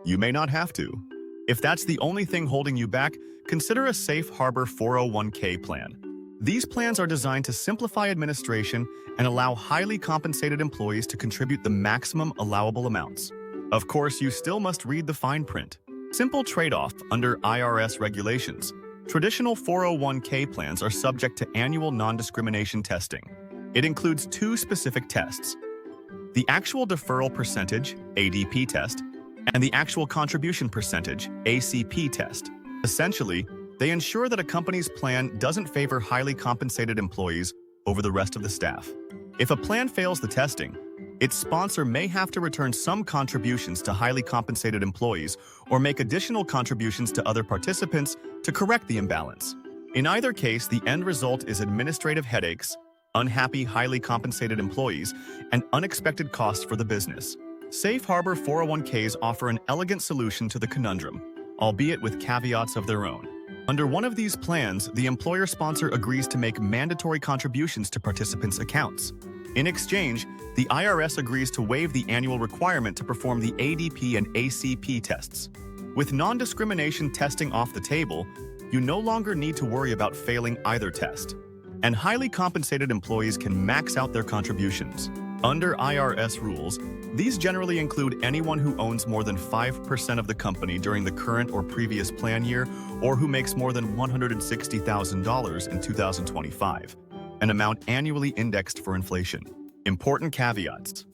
You may not have to. If that's the only thing holding you back, consider a Safe Harbor 401k plan. These plans are designed to simplify administration and allow highly compensated employees to contribute the maximum allowable amounts. Of course, you still must read the fine print. Simple trade-off under IRS regulations. Traditional 401k plans are subject to annual non-discrimination testing. It includes two specific tests: the actual deferral percentage, ADP test, and the actual contribution percentage, ACP test. Essentially, they ensure that a company's plan doesn't favor highly compensated employees over the rest of the staff. If a plan fails the testing, its sponsor may have to return some contributions to highly compensated employees or make additional contributions to other participants to correct the imbalance. In either case, the end result is administrative headaches, unhappy highly compensated employees, and unexpected costs for the business. Safe Harbor 401ks offer an elegant solution to the conundrum, albeit with caveats of their own. Under one of these plans, the employer sponsor agrees to make mandatory contributions to participants' accounts. In exchange, the IRS agrees to waive the annual requirement to perform the ADP and ACP tests. With non-discrimination testing off the table, you no longer need to worry about failing either test. And highly compensated employees can max out their contributions. Under IRS rules, these generally include anyone who owns more than 5% of the company during the current or previous plan year, or who makes more than $160,000 in 2025, an amount annually indexed for inflation. Important caveats.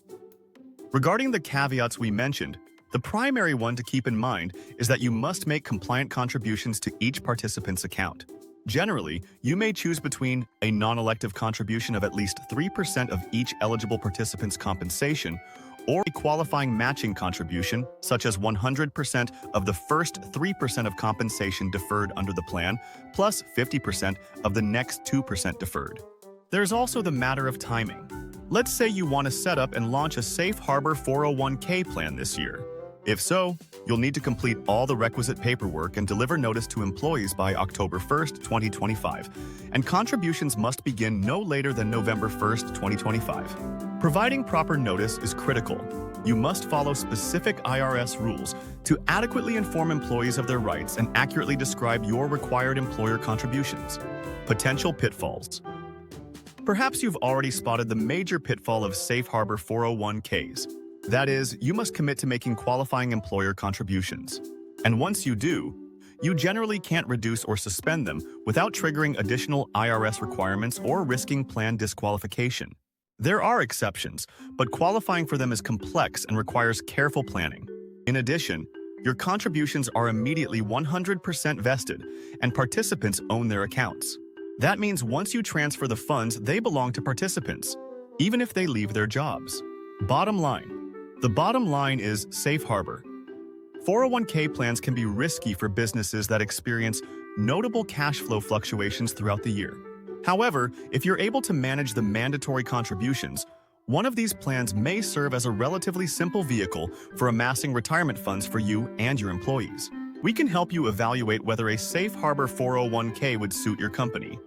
Regarding the caveats we mentioned, the primary one to keep in mind is that you must make compliant contributions to each participant's account. Generally, you may choose between a non-elective contribution of at least 3% of each eligible participant's compensation or a qualifying matching contribution, such as 100% of the first 3% of compensation deferred under the plan, plus 50% of the next 2% deferred. There's also the matter of timing. Let's say you want to set up and launch a Safe Harbor 401k plan this year. If so, you'll need to complete all the requisite paperwork and deliver notice to employees by October 1st, 2025, and contributions must begin no later than November 1st, 2025. Providing proper notice is critical. You must follow specific IRS rules to adequately inform employees of their rights and accurately describe your required employer contributions. Potential pitfalls. Perhaps you've already spotted the major pitfall of Safe Harbor 401ks. That is, you must commit to making qualifying employer contributions. And once you do, you generally can't reduce or suspend them without triggering additional IRS requirements or risking plan disqualification. There are exceptions, but qualifying for them is complex and requires careful planning. In addition, your contributions are immediately 100% vested, and participants own their accounts. That means once you transfer the funds, they belong to participants, even if they leave their jobs. Bottom line. The bottom line is Safe Harbor. 401k plans can be risky for businesses that experience notable cash flow fluctuations throughout the year. However, if you're able to manage the mandatory contributions, one of these plans may serve as a relatively simple vehicle for amassing retirement funds for you and your employees. We can help you evaluate whether a Safe Harbor 401k would suit your company.